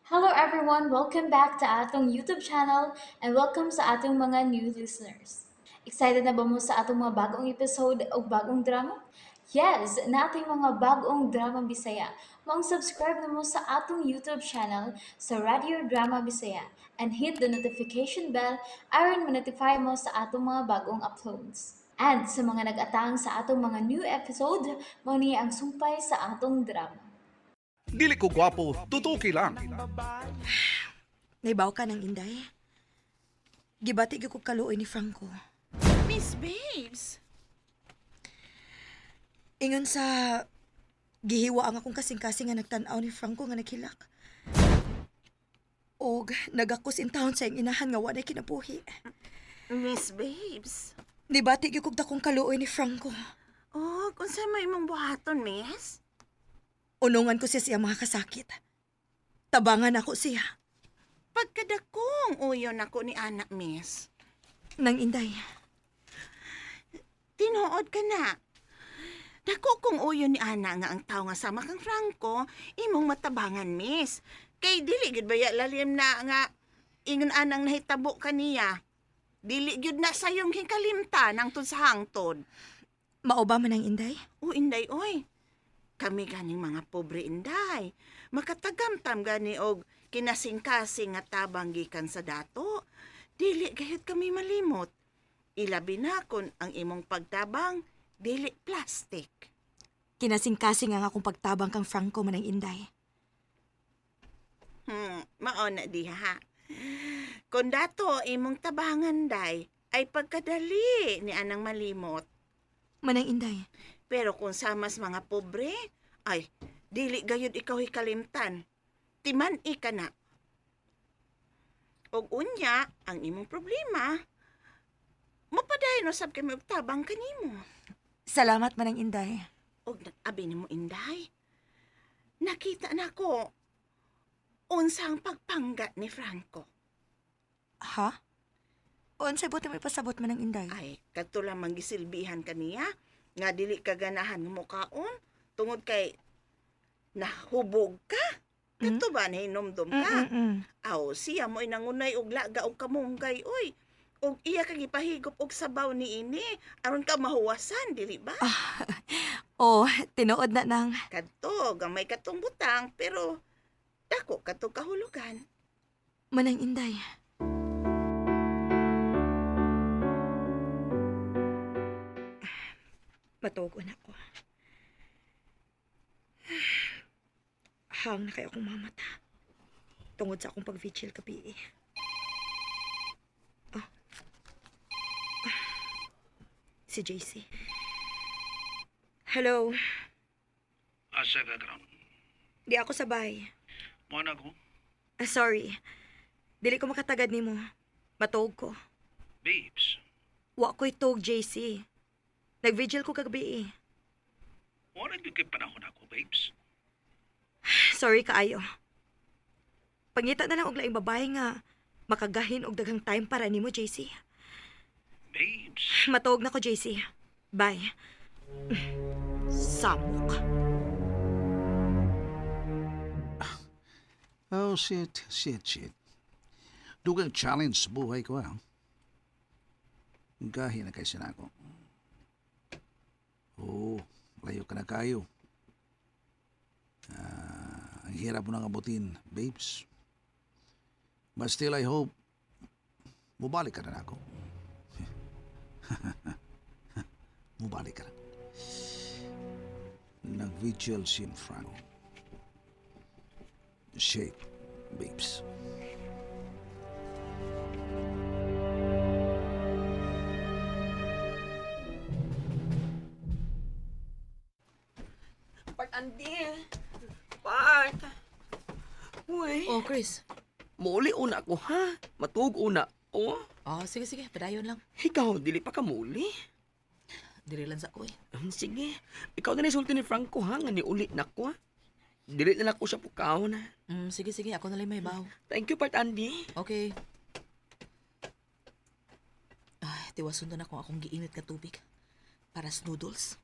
Hello everyone, welcome back to atong YouTube channel and welcome sa atong mga new listeners. Excited na ba mo sa atong mga bagong episode o bagong drama? Yes, na ating mga bagong drama Bisaya. Subscribe na mo sa atong YouTube channel sa Radio Drama Bisaya and hit the notification bell aron ma-notify mo sa atong mga bagong uploads. And sa mga nag-atang sa atong mga new episode, mo ni ang sumpay sa atong drama. Dili ko gwapo, tutuki lang. Naibaw ka ng Inday. Gibati gyud ko kaluoy ni Franco. Miss Babes! Ingon sa gihiwa ang akong kasing-kasing nga nagtan-aw ni Franco nga naghilak. Og nagakos in town sa iyang inahan nga walay kinabuhi. Miss Babes! Nibati gyud kog dakong kaluoy ni Franco. Oh, kung saan mo imong buhaton, miss? Unungan ko siya siya mga kasakit. Tabangan ako siya. Pagkadakong uyon ako ni anak, miss. Nang Inday, Tinuod ka na. Dako kung uyon ni ana nga ang tao nga sama kang Franco, imong matabangan, miss. Kay dili gid baya lalim na nga ingon anang nahitabo kaniya. Dili gyud na sayong hikalimta nang tud sa hangtod. mao ba man ang Inday? O inday oy. Kami ganing mga pobre inday. Makatagamtam gani og kinasing-kasing nga tabang gikan sa dato. Dili gayud kami malimot. Ilabi na kon ang imong pagtabang dili plastic. Kinasing-kasing ang akong pagtabang kang Franco man ang Inday. Mao na diha. Kon dato imong tabangan day ay pagkadali ni anang malimot. Man ang Inday. Pero kung samas mga pobre, ay dili gayud ikaw hikalimtan. Timan ka na. Og unya ang imong problema, mapadayon usab kay magtabang kanimo. Salamat man ang Inday. Og abi nimo inday. Nakita na ko unsang pagpanggat ni Franco. Ha? Unsay buti may pasabot man ang Inday? Ay, kadto lang manggisilbihan kaniya nga dili ka ganahan mo kaon tungod kay nahubog ka. Kadto ba nahinomdom ka? Aw, siya mo nangunay og laga og kamunggay oy. Og iya kag ipahigop og sabaw niini aron ka mahuwasan dili ba? Oh, tinuod na nang. Kadto gamay katong butang pero dako katong kahulugan. Manang Inday. Matugon ako. Hang na kayo akong mamata. Tungod sa akong pag-vigil kabi. Oh. Si JC. Hello. Asa ka karon? Di ako sabay. Mo na ko? Sorry. Dili ko makatagad nimo. Matuog ko. Babes, Wa ko'y tog, JC. Nag-vigil ko kagabi. wala gyud kay panahon ako, babes. Sorry kaayo. Pangita na lang og laing babae nga makagahin og daghang time para nimo, JC. Babes, Matuog na ko, JC. Bye. Samok. Oh, shit. Dugang challenge sa buhay ko, ha? Gahi na kay sinako. Oo, layo ka na kayo. Ang hirap mo nang abutin, babes. But still, I hope mubalik ka na ako. Mubalik ka na. Nag-vigil si Franco. Shake, babes. Part Andy. Part. Uy. Oh, Chris. Muli una ko ha. Matug una. Oh, Oh, sige. Padayon lang. ikaw dili pa ka muli. Diri lang sa ko eh. Sige. Ikaw na nisulti ni Franco ha nga niuli na ko ha. Dili na ko siya pukaw na. Sige. Ako na lang may baw. Thank you Part Andy. Okay. Ay, tiwason na ako akong giinit ka tubig. Para sa noodles.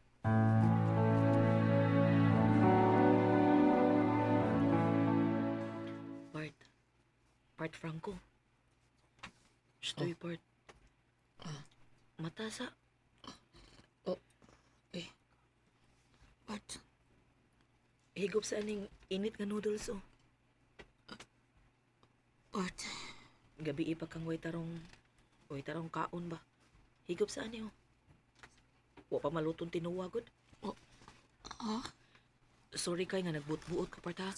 Part. Part Franco. Stoy part. Mata sa... Part. Higop sa aning init nga noodles, oh. Part. Gabi ipa kang way tarong kaon ba? Higop sa ani, oh. Wa pa malutong tinuwagod. Sorry kay nga nagbuot-buot ko, part, ha?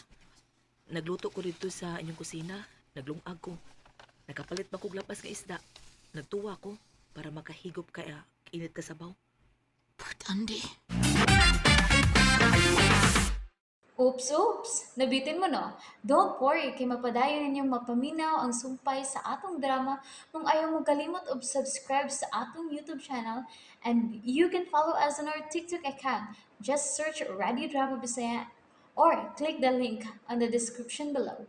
Nagluto ko dito sa inyong kusina. Naglungag ko. Nakapalit man kog lapas nga isda. Nagtuwa ko para makahigop kaya init ka sabaw. Part, Andy. Oops! Nabitin mo no? Don't worry, kay mapadayon ninyong mapaminaw ang sumpay sa atong drama kung ayaw mo kalimot og subscribe sa atong YouTube channel and you can follow us on our TikTok account. Just search Radio Drama Bisaya or click the link on the description below.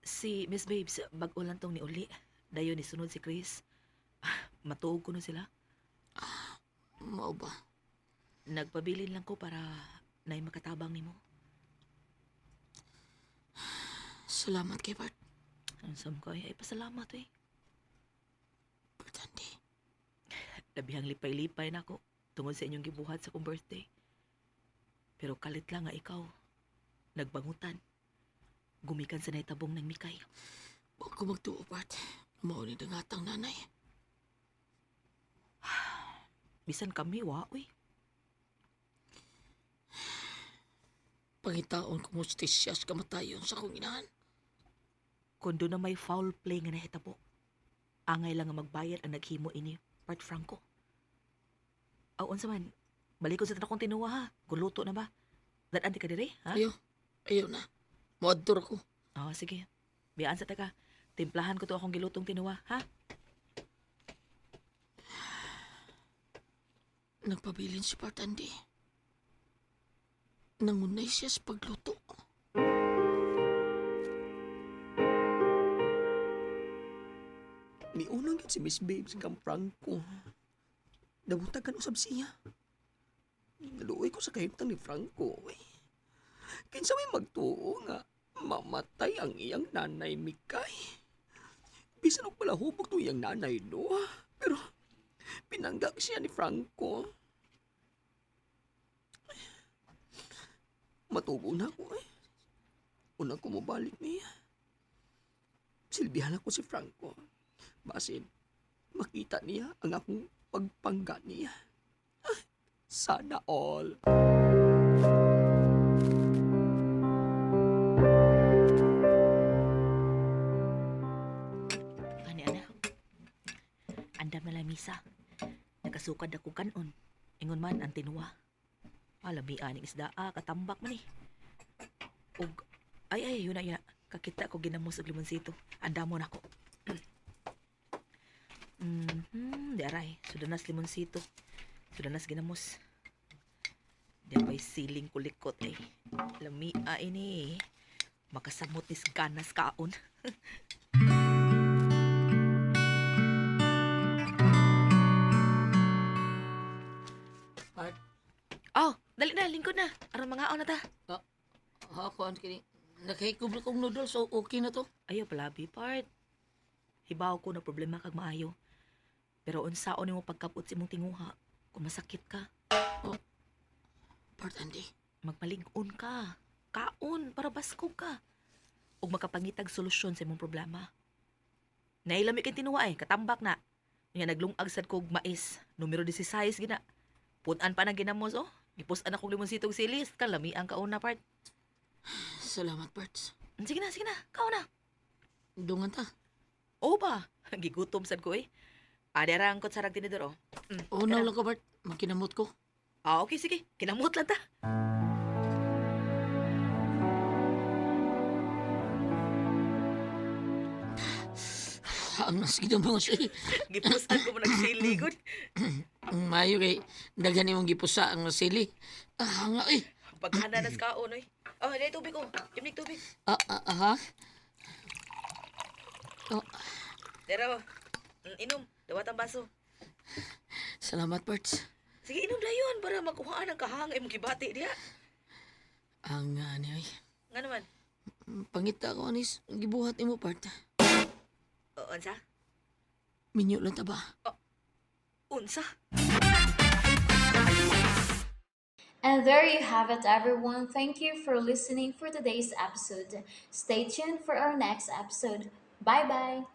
Si Miss Babes, bag-o lang tong ni Uli. Dayon ni sunod si Chris. Matuog ko na sila. Mao ba? Nagpabilin lang ko para na'y makatabang nimo. Salamat kay Part. Ang sam ko ay pasalamat, eh. Part, Andy. Labihang lipay-lipay na ako tungod sa inyong gibuhat sa kong birthday. Pero kalit lang nga ikaw. Nagbangutan. Gumikan sa naitabong ng Mikay. Huwag ko magtuo, Part. Mao ni dangatang nanay. Bisan kami, uy. Pangitaon ko mo stisyas kamatayon sa kong inahan. Kung doon na may foul play nga nahitabo, angay lang nga magbayad ang naghimo ini, Part Franco. Awan sa man, balik ko sa tanakong tinuwa, ha? Guluto na ba? Dadaan di ka dire, ha? Ayaw na. Muadtor ako. Sige. Biyaan sa taga. Timplahan ko to akong gilutong tinuwa, ha? Nagpabilin si Part, Andy. Nangunay siya sa pagluto. Niunang yun si Miss Babes kang Franco. Nabutagan usab siya. Naluoy ko sa kahimtang ni Franco. Kinsa may magtuo nga mamatay ang iyang nanay Mikay. Bisan og pala hubog to iyang nanay no. Pero pinanggag siya ni Franco. Matubo na ako eh. Una ko mabalik niya. Silbihan ako si Franco. Basin, makita niya ang akong pagpangga niya. Sana all. Ana. Andam na lang misa. Nakasukad ako kanon. Ingon man ang tinuwa. Alami aning isda, katambak man eh. Ug, yun na. Kakita ko ginamos og limonsito. Andamon ako. Di aray. Sudanas limonsito. Sudanas ginamos. Di ba'y siling kulikot eh. Lamia ini. Makasamot nis ganas kaon. Part, Dali na, lingkod na. Aron mga na ta. ako ang kini. Nakahikublo kong noodles, so okay na to. Ayaw palabi, Part. Hibaw ko na problema kag maayo. Pero unsaon nimo pagkapot sa imong tinguha kung masakit ka. Part, Andy. Magmalig-on ka. Kaon para baskog ka. Ug makapangitag solusyon sa imong problema. Nailami kay tinuwa katambak na. Nga naglungag sad kog mais, numero 16 gina. Punan pa na ginamos Gipus-an akong limonsitong silis, kalami ang kauna, Part. Salamat, Parts. Sige na, kauna. Dungan ta. Oo ba? Gigutom sad ko Adera ang kot sarag tinidor Unaw lang ka, Part. Magkinamot ko. Okay, sige. Kinamot lang ta. Ang nasgid ang mga siya. Gipusan ko mo nagsili, good. Mayo kay daghan imong gipusa ang sili. Nga eh. Paghana nas kaon, dahil tubig ko. Imig tubig. Aha. Pero, inom. Dawat ang baso. Salamat, Parts. Sige, inom dayon para makuhaan ang kahang imong gibati diya. Ang niya. Nga naman. Pangita ko anis, gibuhat imo part. Unsa? Minyo lang ta ba? Unsa? And there you have it, everyone. Thank you for listening for today's episode. Stay tuned for our next episode. Bye bye.